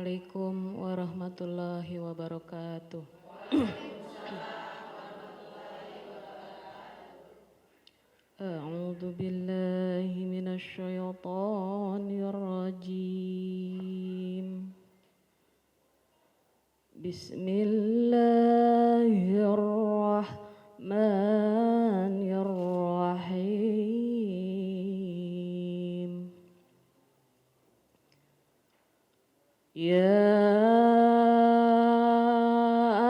Assalamualaikum warahmatullahi wabarakatuh. A'udzu billahi minasy syaithanir rajim. Bismillahirrahmanirrahim. Ya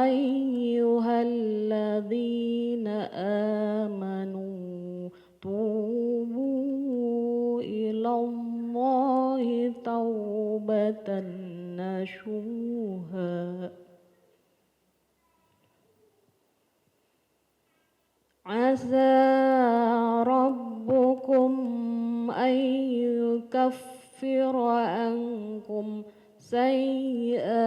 ayyuhalladzina amanu tubu ilallahi taubatan nasuha. Asa rabbukum ayyukaffira ankum sayyiatikum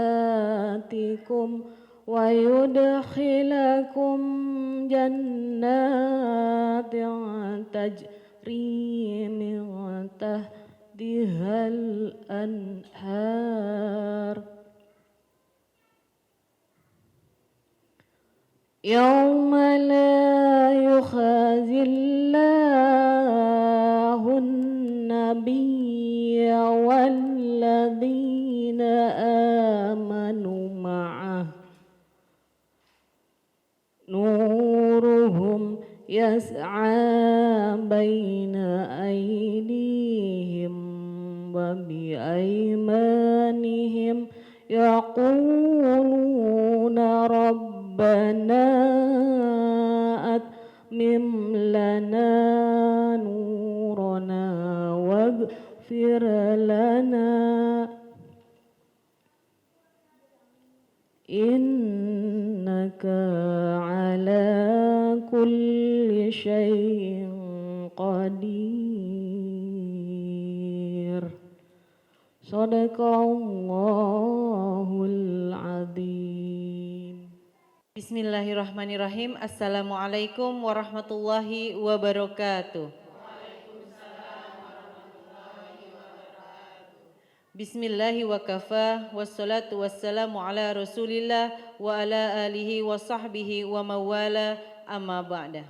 wa yudkhilakum jannatin tajri min tahtihal anhar yawma la yukhazillahu an-nabiyya walladzina amanu ma'ah nuruhum yas'a baina aydihim wa bi aymanihim yaquluna rabbana atmim lana nurana waghfir lana innaka ala kulli syai'in qadir. Shadaqallahul azim. Bismillahirrahmanirrahim. Assalamualaikum warahmatullahi wabarakatuh. Bismillahi wa kafa, wassalatu wassalamu ala rasulillah wa ala alihi wa sahbihi wa mawala amma ba'da.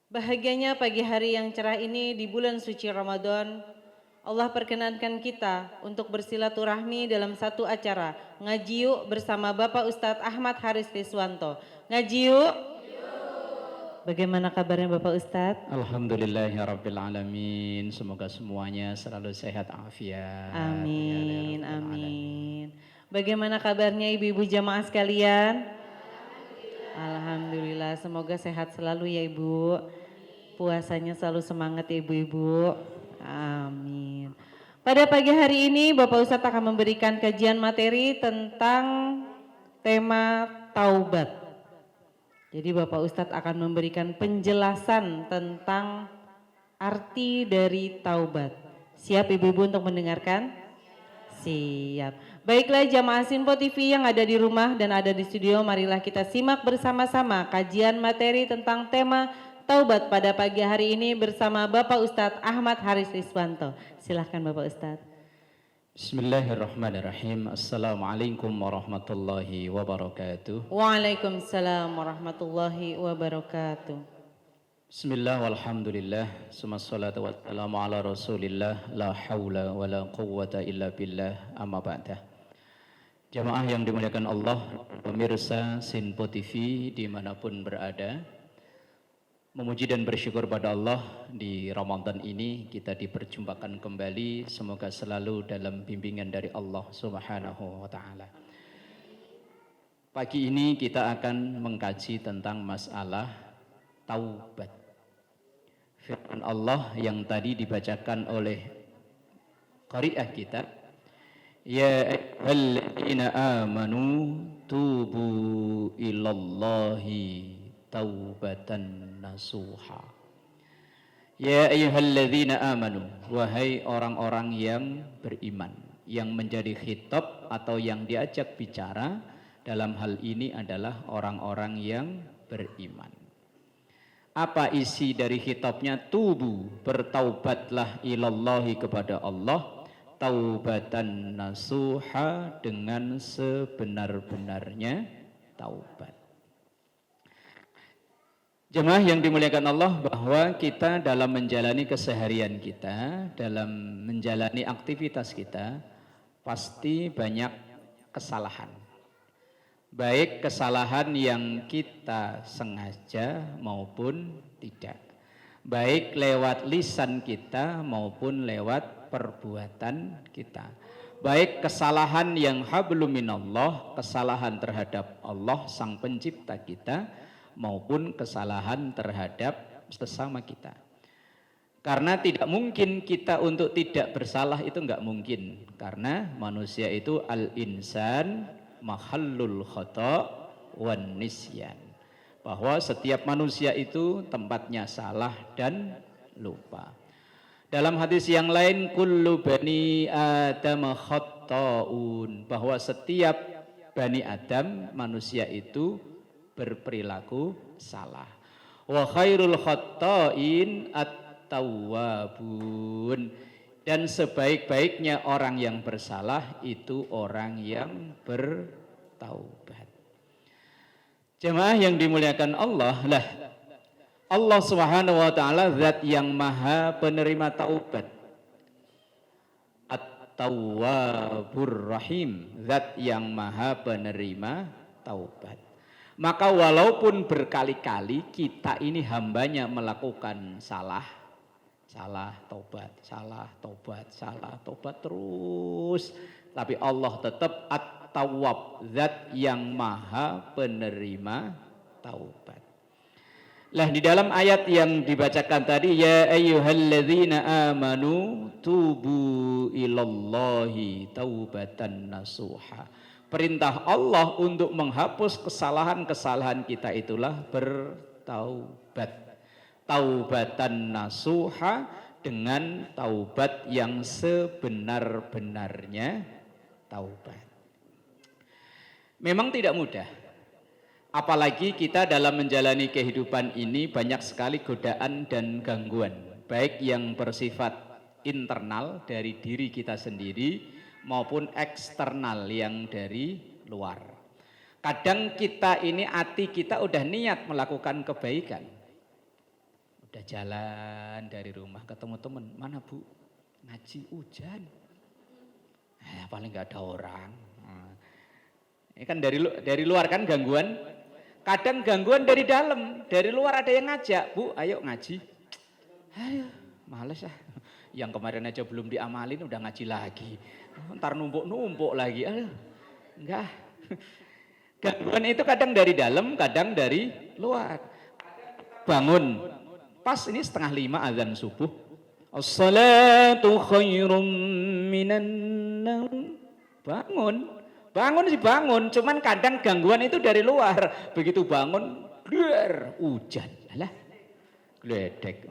Bahagianya pagi hari yang cerah ini di bulan suci Ramadan, Allah perkenankan kita untuk bersilaturahmi dalam satu acara Ngaji Yuk bersama Bapak Ustadz Ahmad Haris Riswanto. Ngaji Yuk. Bagaimana kabarnya Bapak Ustadz? Alhamdulillahirrabbilalamin. Semoga semuanya selalu sehat afiat. Amin, amin. Bagaimana kabarnya ibu-ibu jamaah sekalian? Alhamdulillah, semoga sehat selalu ya Ibu. Puasanya selalu semangat ya ibu-ibu. Amin. Pada pagi hari ini Bapak Ustadz akan memberikan kajian materi tentang tema taubat. Jadi Bapak Ustadz akan memberikan penjelasan tentang arti dari taubat. Siap ibu-ibu untuk mendengarkan? Siap. Baiklah jamaah Sinpo TV yang ada di rumah dan ada di studio, marilah kita simak bersama-sama kajian materi tentang tema taubat pada pagi hari ini bersama Bapak Ustadz Ahmad Haris Riswanto. Silahkan Bapak Ustadz. Bismillahirrahmanirrahim. Assalamualaikum warahmatullahi wabarakatuh. Waalaikumsalam warahmatullahi wabarakatuh. Bismillah walhamdulillah. Summassalatu wassalamu ala rasulillah. La hawla wa la quwwata illa billah. Amma ba'dah. Jamaah yang dimuliakan Allah, pemirsa Sinpo TV dimanapun berada, memuji dan bersyukur pada Allah di Ramadan ini kita diperjumpakan kembali, semoga selalu dalam bimbingan dari Allah Subhanahu wa taala. Pagi ini kita akan mengkaji tentang masalah taubat. Firman Allah yang tadi dibacakan oleh qari'ah kita, ya ayyuhalladzina amanu tubu ilallahi taubatan nasuha. Ya ayyuhalladzina amanu, wahai orang-orang yang beriman, yang menjadi khitab atau yang diajak bicara dalam hal ini adalah orang-orang yang beriman. Apa isi dari khitabnya? Tubu, bertaubatlah ilallahi kepada Allah, taubatan nasuha, dengan sebenar-benarnya taubat. Jemaah yang dimuliakan Allah, bahwa kita dalam menjalani keseharian kita, dalam menjalani aktivitas kita, pasti banyak kesalahan. Baik kesalahan yang kita sengaja maupun tidak. Baik lewat lisan kita maupun lewat perbuatan kita. Baik kesalahan yang hablum minallah, kesalahan terhadap Allah Sang Pencipta kita, maupun kesalahan terhadap sesama kita. Karena tidak mungkin kita untuk tidak bersalah, itu enggak mungkin. Karena manusia itu al-insan mahallul khata' wan nisyan. Bahwa setiap manusia itu tempatnya salah dan lupa. Dalam hadis yang lain, kullu bani adam khatta'un, bahwa setiap bani Adam, manusia itu berperilaku salah. Wa khairul khatta'in at-tawwabun, dan sebaik-baiknya orang yang bersalah itu orang yang bertaubat. Jemaah yang dimuliakan Allah, lah Allah Subhanahu wa taala zat yang maha penerima taubat. At-Tawwabur Rahim, zat yang maha penerima taubat. Maka walaupun berkali-kali kita ini hambanya melakukan salah taubat, salah taubat terus, tapi Allah tetap At-Tawwab, zat yang maha penerima taubat. Lah di dalam ayat yang dibacakan tadi, ya ayyuhalladzina amanu tubu ilallahi taubatan nasuha. Perintah Allah untuk menghapus kesalahan-kesalahan kita itulah bertaubat. Taubatan nasuha, dengan taubat yang sebenar-benarnya taubat. Memang tidak mudah. Apalagi kita dalam menjalani kehidupan ini banyak sekali godaan dan gangguan. Baik yang bersifat internal dari diri kita sendiri, maupun eksternal yang dari luar. Kadang kita ini, hati kita udah niat melakukan kebaikan, udah jalan dari rumah ketemu teman, mana bu? Ngaji, hujan, paling nggak ada orang. Ini kan dari luar kan gangguan. Kadang gangguan dari dalam, dari luar ada yang ngajak, bu ayo ngaji. Ayo, males ah. Yang kemarin aja belum diamalin udah ngaji lagi. Ntar numpuk lagi. Enggak. Gangguan itu kadang dari dalam, kadang dari luar. Bangun. Pas ini 4:30 azan subuh. As-salatu khairum minan naum. Bangun sih bangun. Cuman kadang gangguan itu dari luar. Begitu bangun, hujan. Alah, gledek.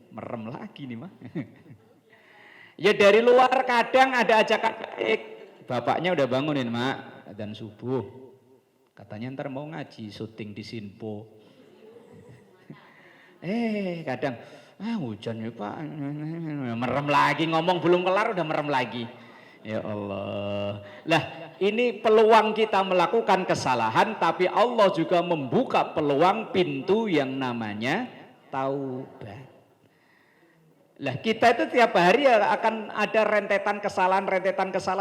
Merem lagi nih mah. Ya dari luar kadang ada ajakan baik. Bapaknya udah bangunin mak, adzan subuh. Katanya ntar mau ngaji, syuting di Sinpo. Kadang, hujan ya pak, merem lagi, ngomong belum kelar udah merem lagi. Ya Allah. Lah ini peluang kita melakukan kesalahan, tapi Allah juga membuka peluang pintu yang namanya taubat. Lah kita itu tiap hari akan ada rentetan kesalahan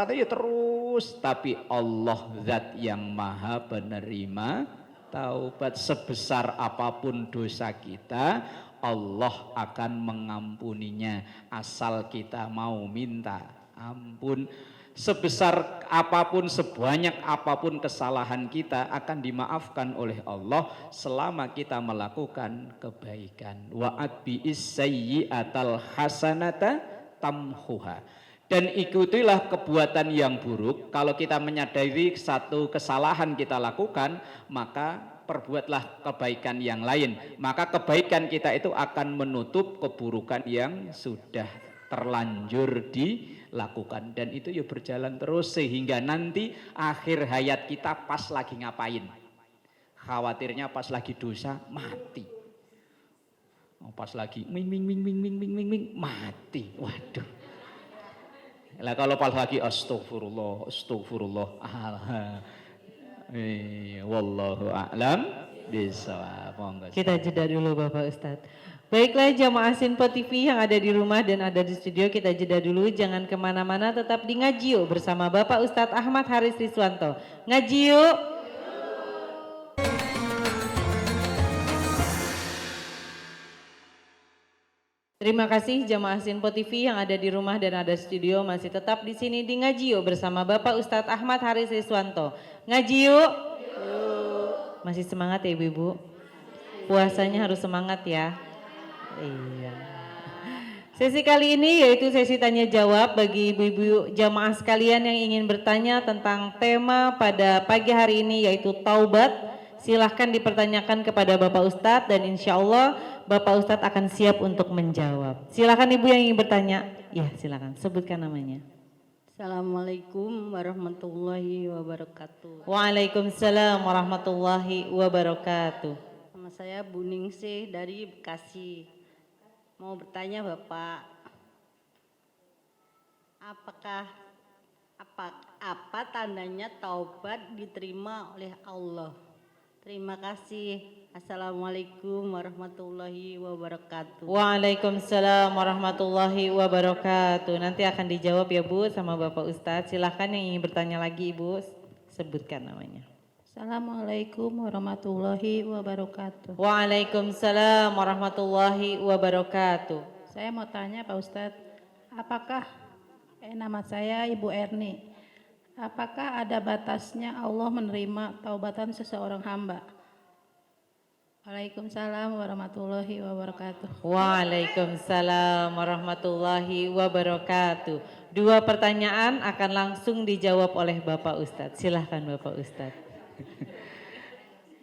itu ya terus. Tapi Allah zat yang maha penerima taubat. Sebesar apapun dosa kita, Allah akan mengampuninya. Asal kita mau minta ampun. Sebesar apapun, sebanyak apapun kesalahan kita akan dimaafkan oleh Allah selama kita melakukan kebaikan. Wa'at bi'is sayyi'atal hasanata tamhuha. Dan ikutilah kebuatan yang buruk. Kalau kita menyadari satu kesalahan kita lakukan, maka perbuatlah kebaikan yang lain. Maka kebaikan kita itu akan menutup keburukan yang sudah terlanjur dilakukan, dan itu ya berjalan terus sehingga nanti akhir hayat kita pas lagi ngapain? Khawatirnya pas lagi dosa mati. Pas lagi ming mati. Waduh. Lah kalau pas lagi astagfirullah, astagfirullah. Wallahu a'lam bishawab. Monggo. Kita jeda dulu Bapak Ustadz. Baiklah jamaah Sinpo TV yang ada di rumah dan ada di studio, kita jeda dulu. Jangan kemana-mana, tetap di Ngaji Yuk bersama Bapak Ustadz Ahmad Haris Riswanto. Ngaji Yuk. Terima kasih jamaah Sinpo TV yang ada di rumah dan ada di studio, masih tetap di sini di Ngaji Yuk bersama Bapak Ustadz Ahmad Haris Riswanto. Ngaji Yuk. Masih semangat ya Ibu-ibu? Puasanya harus semangat ya. Iya. Sesi kali ini yaitu sesi tanya jawab bagi ibu-ibu jamaah sekalian yang ingin bertanya tentang tema pada pagi hari ini yaitu taubat. Silahkan dipertanyakan kepada Bapak Ustadz dan insya Allah Bapak Ustadz akan siap untuk menjawab. Silahkan ibu yang ingin bertanya. Ya silakan sebutkan namanya. Assalamualaikum warahmatullahi wabarakatuh. Waalaikumsalam warahmatullahi wabarakatuh. Nama saya Bu Ningsih dari Bekasi. Mau bertanya Bapak, apa tandanya taubat diterima oleh Allah? Terima kasih. Assalamualaikum warahmatullahi wabarakatuh. Waalaikumsalam warahmatullahi wabarakatuh. Nanti akan dijawab ya Bu sama Bapak Ustadz. Silahkan yang ingin bertanya lagi Ibu, sebutkan namanya. Assalamualaikum warahmatullahi wabarakatuh. Waalaikumsalam warahmatullahi wabarakatuh. Saya mau tanya Pak Ustadz, apakah nama saya Ibu Erni, apakah ada batasnya Allah menerima taubatan seseorang hamba? Waalaikumsalam warahmatullahi wabarakatuh. Waalaikumsalam warahmatullahi wabarakatuh. Dua pertanyaan akan langsung dijawab oleh Bapak Ustadz. Silahkan Bapak Ustadz.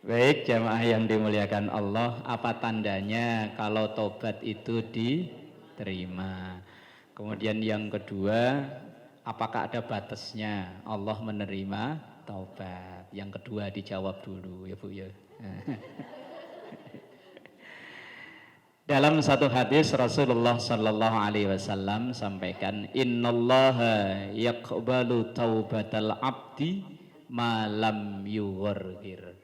Baik jamaah yang dimuliakan Allah, apa tandanya kalau tobat itu diterima? Kemudian yang kedua, apakah ada batasnya Allah menerima taubat? Yang kedua dijawab dulu ya Bu ya. Dalam satu hadis Rasulullah Sallallahu Alaihi Wasallam sampaikan, Innallaha yaqbalu taubatal abdi malam yughirghir.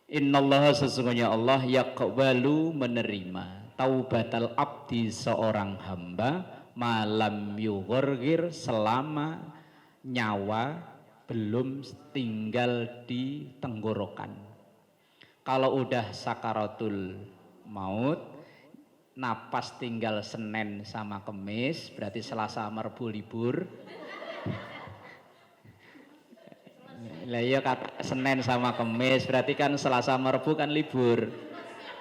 Innallaha sesungguhnya Allah yaqbalu menerima taubatal abdi seorang hamba malam yughirghir selama nyawa belum tinggal di tenggorokan. Kalau udah sakaratul maut, napas tinggal Senin sama Kemis, berarti Selasa Rabu libur. Lah iya kata Senin sama Kemis, berarti kan Selasa Rabu kan libur.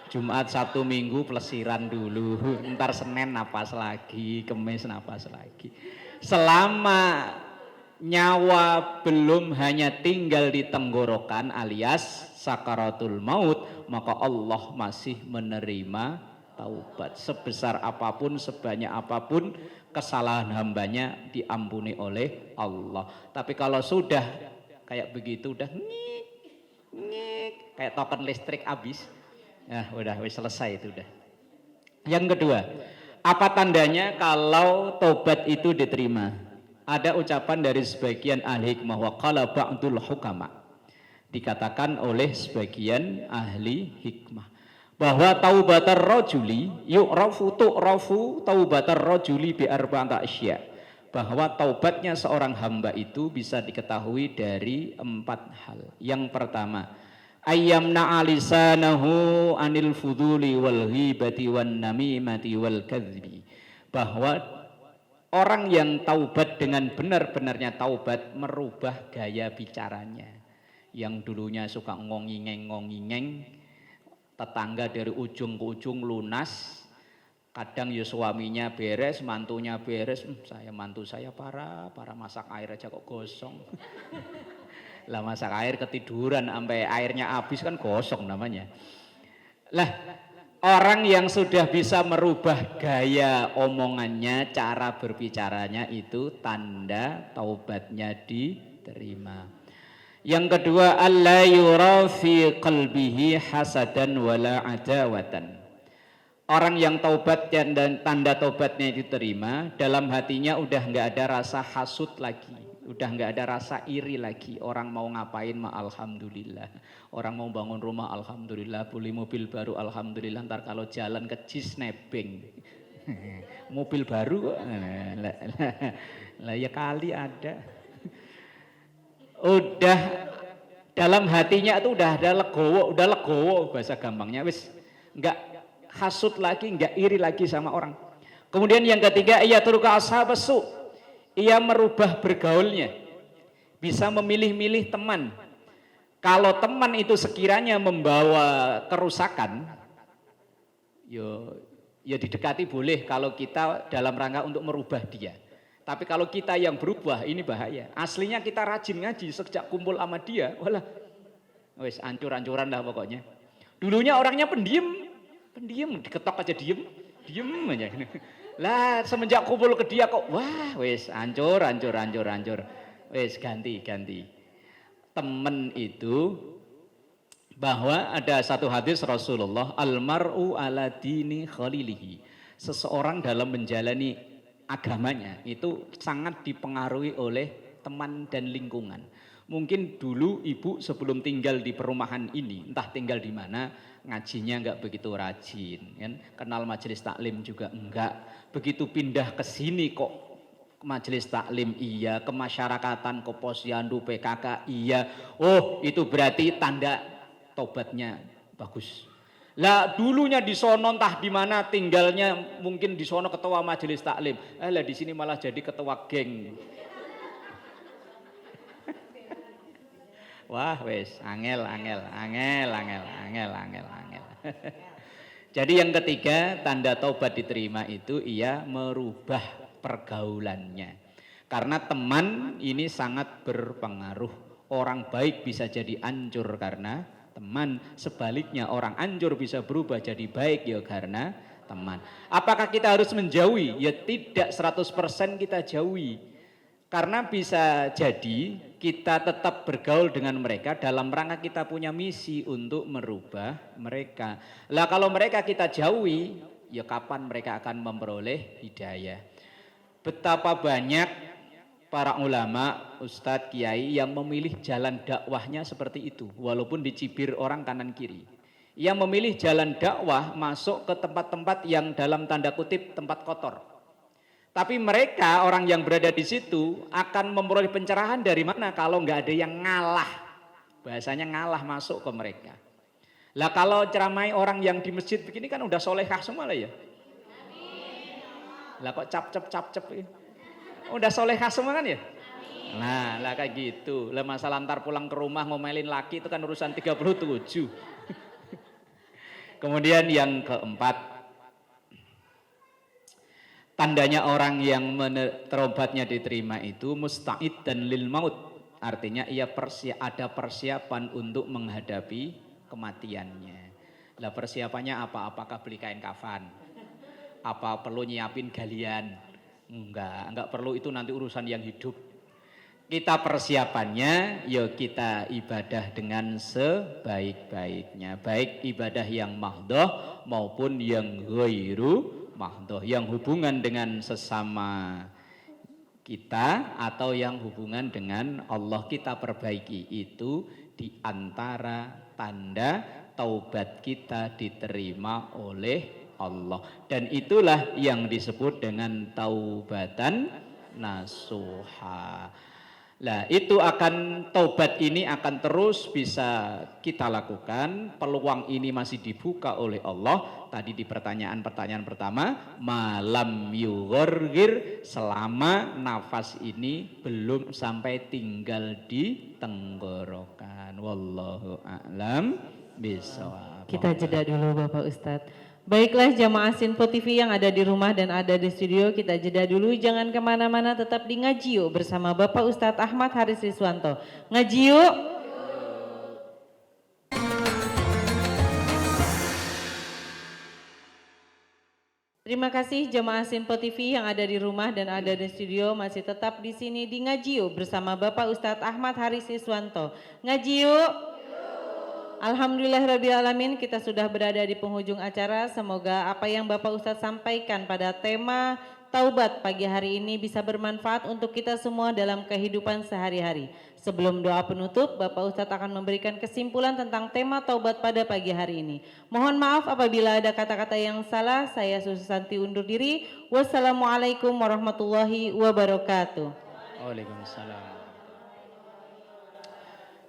Jumat Sabtu Minggu pelesiran dulu, ntar Senin napas lagi, Kemis napas lagi. Selama nyawa belum hanya tinggal di tenggorokan alias sakaratul maut, maka Allah masih menerima taubat. Sebesar apapun, sebanyak apapun kesalahan hambanya diampuni oleh Allah. Tapi kalau sudah kayak begitu, udah ngik, kayak token listrik habis, nah udah selesai itu udah. Yang kedua, apa tandanya kalau taubat itu diterima? Ada ucapan dari sebagian ahli hikmah, wa qala ba'dul hukama, dikatakan oleh sebagian ahli hikmah bahwa taubatar rajuli yu'rafu tu'rafu taubatar rajuli bi arba'ati asya, bahwa taubatnya seorang hamba itu bisa diketahui dari 4 hal. Yang pertama, ayyamna alisanahu anil fuduli wal ghibati wan namimati wal kadzbi, bahwa orang yang taubat dengan benar-benarnya taubat merubah gaya bicaranya. Yang dulunya suka ngongingeng, tetangga dari ujung ke ujung lunas, kadang ya suaminya beres, mantunya beres, mantu saya parah masak air aja kok gosong. Lah masak air ketiduran sampai airnya habis kan gosong namanya. Lah orang yang sudah bisa merubah gaya omongannya, cara berbicaranya, itu tanda taubatnya diterima. Yang kedua, alla yura fi qalbihi hasadan wala adawatan, Orang yang taubat dan tanda taubatnya diterima, dalam hatinya udah nggak ada rasa hasut lagi, udah nggak ada rasa iri lagi. Orang mau ngapain mah alhamdulillah, orang mau bangun rumah alhamdulillah, beli mobil baru alhamdulillah, ntar kalau jalan ke jis nebeng, mobil baru kok, lah ya kali ada. Udah dalam hatinya itu udah ada legowo bahasa gampangnya, wis nggak hasut lagi, nggak iri lagi sama orang. Kemudian yang ketiga, ia turuka ashabasu, ia merubah bergaulnya, bisa memilih-milih teman. Kalau teman itu sekiranya membawa kerusakan, ya didekati boleh kalau kita dalam rangka untuk merubah dia. Tapi kalau kita yang berubah, ini bahaya. Aslinya kita rajin ngaji, sejak kumpul sama dia, walah, wes ancur-ancuran lah pokoknya. Dulunya orangnya pendiam, diketok aja diem aja. Lah semenjak kumpul ke dia kok, wah wes ancur. Wes ganti. Temen itu, bahwa ada satu hadis Rasulullah, almar'u ala dini khalilihi. Seseorang dalam menjalani agamanya itu sangat dipengaruhi oleh teman dan lingkungan. Mungkin dulu ibu sebelum tinggal di perumahan ini, entah tinggal di mana, ngajinya enggak begitu rajin, kan? Kenal majelis taklim juga enggak. Begitu pindah ke sini kok majelis taklim iya, kemasyarakatan, ke posyandu, PKK iya. Oh, itu berarti tanda tobatnya bagus. Lah dulunya di sono entah di mana tinggalnya, mungkin di sono ketua majelis taklim. Lah di sini malah jadi ketua geng. Wah, wes angel. Jadi yang ketiga, tanda taubat diterima itu ia merubah pergaulannya. Karena teman ini sangat berpengaruh. Orang baik bisa jadi hancur karena teman. Sebaliknya orang hancur bisa berubah jadi baik ya karena teman. Apakah kita harus menjauhi? Ya tidak 100% kita jauhi. Karena bisa jadi kita tetap bergaul dengan mereka dalam rangka kita punya misi untuk merubah mereka. Lah kalau mereka kita jauhi, ya kapan mereka akan memperoleh hidayah? Betapa banyak para ulama, ustadz, kiai yang memilih jalan dakwahnya seperti itu, walaupun dicibir orang kanan kiri. Yang memilih jalan dakwah masuk ke tempat-tempat yang dalam tanda kutip tempat kotor. Tapi mereka orang yang berada di situ akan memperoleh pencerahan dari mana kalau nggak ada yang ngalah. Bahasanya ngalah masuk ke mereka. Lah kalau ceramai orang yang di masjid begini kan udah solehah semua lah ya. Lah kok cap-cap. Udah solehah semua kan ya. Nah lah kayak gitu. Lah masalah ntar pulang ke rumah ngomelin laki itu kan urusan 37. Kemudian yang keempat, tandanya orang yang terobatnya diterima itu musta'id dan lil maut. Artinya ia ada persiapan untuk menghadapi kematiannya. Lah persiapannya apa? Apakah beli kain kafan? Apa perlu nyiapin galian? Enggak perlu, itu nanti urusan yang hidup. Kita persiapannya, ya kita ibadah dengan sebaik-baiknya. Baik ibadah yang mahdoh maupun yang ghairu mahdoh, yang hubungan dengan sesama kita atau yang hubungan dengan Allah, kita perbaiki. Itu diantara tanda taubat kita diterima oleh Allah. Dan itulah yang disebut dengan taubatan nasuha. Nah itu taubat ini akan terus bisa kita lakukan. Peluang ini masih dibuka oleh Allah. Tadi di pertanyaan pertama, malam yughorgir, selama nafas ini belum sampai tinggal di tenggorokan. Wallahu a'lam bishawab. Kita jeda dulu Bapak Ustadz. Baiklah jamaah Sinpo TV yang ada di rumah dan ada di studio, kita jeda dulu, jangan kemana-mana, tetap di Ngaji Yuk bersama Bapak Ustadz Ahmad Haris Riswanto. Ngaji Yuk. Terima kasih jamaah Sinpo TV yang ada di rumah dan ada di studio, masih tetap di sini di Ngaji Yuk bersama Bapak Ustadz Ahmad Haris Riswanto. Ngaji Yuk. Alhamdulillahirrabbilalamin, kita sudah berada di penghujung acara. Semoga apa yang Bapak Ustadz sampaikan pada tema taubat pagi hari ini bisa bermanfaat untuk kita semua dalam kehidupan sehari-hari. Sebelum doa penutup, Bapak Ustadz akan memberikan kesimpulan tentang tema taubat pada pagi hari ini. Mohon maaf apabila ada kata-kata yang salah. Saya Susanti undur diri. Wassalamualaikum warahmatullahi wabarakatuh. Waalaikumsalam.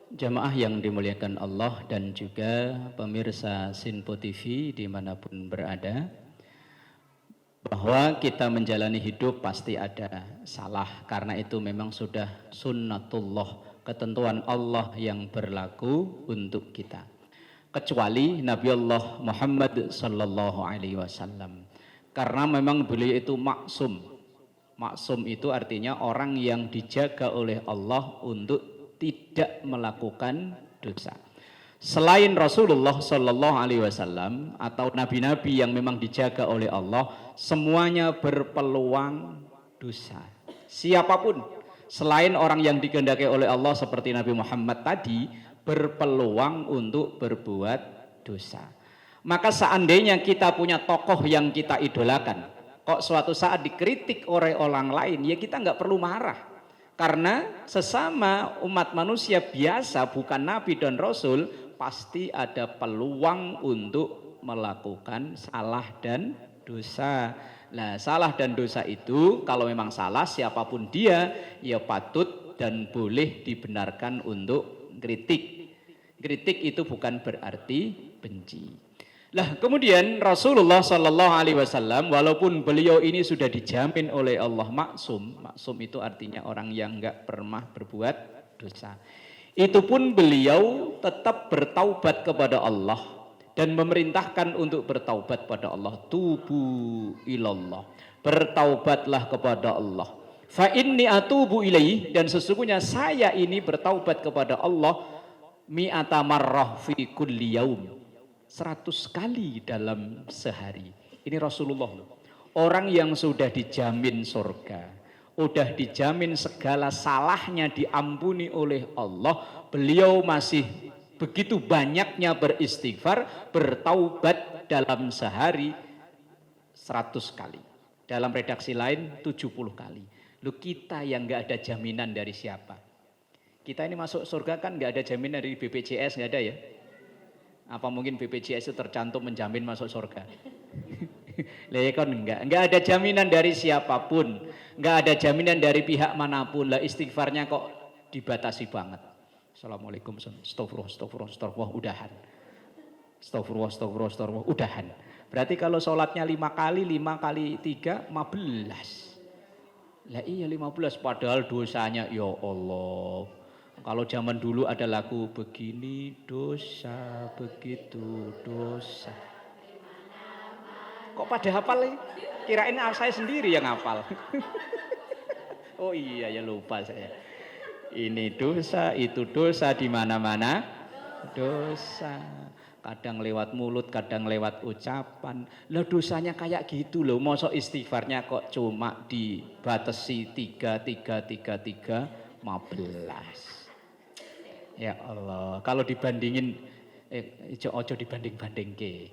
Jamaah yang dimuliakan Allah dan juga pemirsa Sinpo TV dimanapun berada, bahwa kita menjalani hidup pasti ada salah, karena itu memang sudah sunnatullah, ketentuan Allah yang berlaku untuk kita, kecuali Nabi Allah Muhammad sallallahu alaihi wasallam, karena memang beliau itu maksum. Maksum itu artinya orang yang dijaga oleh Allah untuk tidak melakukan dosa. Selain Rasulullah Sallallahu Alaihi Wasallam atau nabi-nabi yang memang dijaga oleh Allah, semuanya berpeluang dosa. Siapapun selain orang yang dikehendaki oleh Allah seperti Nabi Muhammad tadi, berpeluang untuk berbuat dosa. Maka seandainya kita punya tokoh yang kita idolakan, kok suatu saat dikritik oleh orang lain, ya kita nggak perlu marah. Karena sesama umat manusia biasa, bukan nabi dan rasul, pasti ada peluang untuk melakukan salah dan dosa. Nah, salah dan dosa itu kalau memang salah siapapun dia, ya patut dan boleh dibenarkan untuk kritik. Kritik itu bukan berarti benci. Lah kemudian Rasulullah Sallallahu Alaihi Wasallam, walaupun beliau ini sudah dijamin oleh Allah maksum, maksum itu artinya orang yang enggak pernah berbuat dosa, itu pun beliau tetap bertaubat kepada Allah dan memerintahkan untuk bertaubat pada Allah. Tubu ilallah, bertaubatlah kepada Allah. Fa inni atubu ilaih, dan sesungguhnya saya ini bertaubat kepada Allah mi'ata marrah fi kulli yaum, 100 kali dalam sehari. Ini Rasulullah loh. Orang yang sudah dijamin surga, sudah dijamin segala salahnya diampuni oleh Allah, beliau masih begitu banyaknya beristighfar, bertaubat dalam sehari 100 kali. Dalam redaksi lain 70 kali. Loh, kita yang nggak ada jaminan dari siapa? Kita ini masuk surga kan nggak ada jaminan dari BPJS, nggak ada ya? Apa mungkin BPJS itu tercantum menjamin masuk surga? Lah ya kan enggak ada jaminan dari siapapun, enggak ada jaminan dari pihak manapun. Lah istighfarnya kok dibatasi banget. Assalamualaikum, astagfirullah, udahan. Astagfirullah, udahan. Berarti kalau sholatnya 5 kali 3, 15. Lah iya 15, padahal dosanya ya Allah. Kalau zaman dulu ada lagu begini dosa, begitu dosa. Kok pada hafal ya? Kirain saya sendiri yang hafal. Oh iya ya, lupa saya. Ini dosa, itu dosa, di mana-mana dosa. Kadang lewat mulut, kadang lewat ucapan. Lah dosanya kayak gitu loh. Masa istighfarnya kok cuma dibatasi 3, 15. Ya Allah, kalau dibandingin, ojo dibanding-banding ke.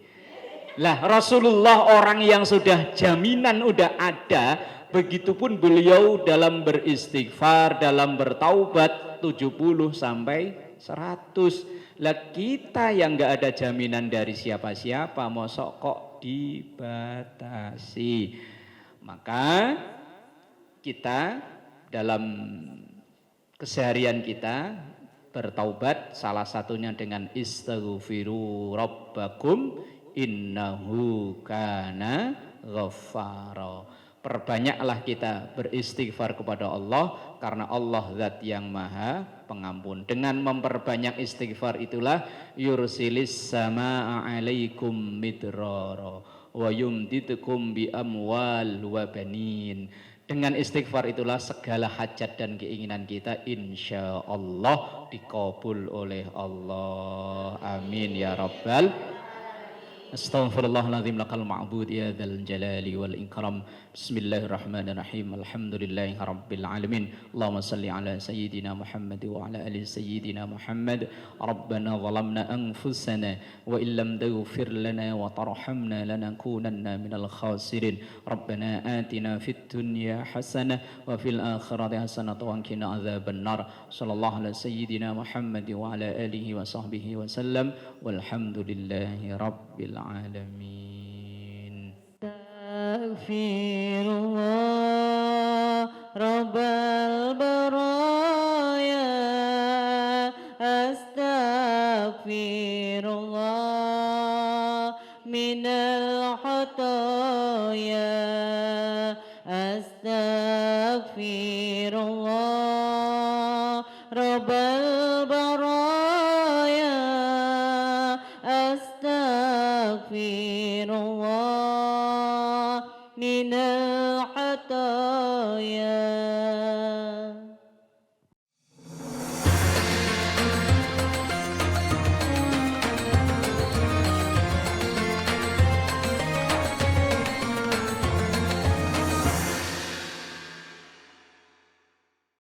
Lah Rasulullah orang yang sudah jaminan udah ada, begitupun beliau dalam beristighfar, dalam bertaubat 70 sampai 100. Lah kita yang nggak ada jaminan dari siapa-siapa, mosok kok dibatasi. Maka kita dalam keseharian kita bertaubat, salah satunya dengan istaghfiru rabbakum innahu kana ghaffara. Perbanyaklah kita beristighfar kepada Allah, karena Allah zat yang maha pengampun. Dengan memperbanyak istighfar itulah yursilis samaa'a 'alaikum midrara wa yumditukum bi amwal wa banin. Dengan istighfar itulah segala hajat dan keinginan kita insya Allah dikabul oleh Allah. Amin ya rabbal Astaghfirullahaladzim lakal ma'bud ya dzal jalali wal ikram. Bismillahirrahmanirrahim. Alhamdulillahi rabbil alamin. Allahumma salli ala sayyidina Muhammad wa ala ali sayyidina Muhammad. Rabbana zalamna anfusana wa illam taghfir lana wa tarhamna lanakunanna minal khasirin. Rabbana atina fid dunya hasanah wa fil akhirati hasanah wa qina adzaban nar. Sallallahu ala sayyidina Muhammad wa ala alihi wa sahbihi wa sallam. Walhamdulillahi rabbil alamin. Astaghfirullah Rabbal bara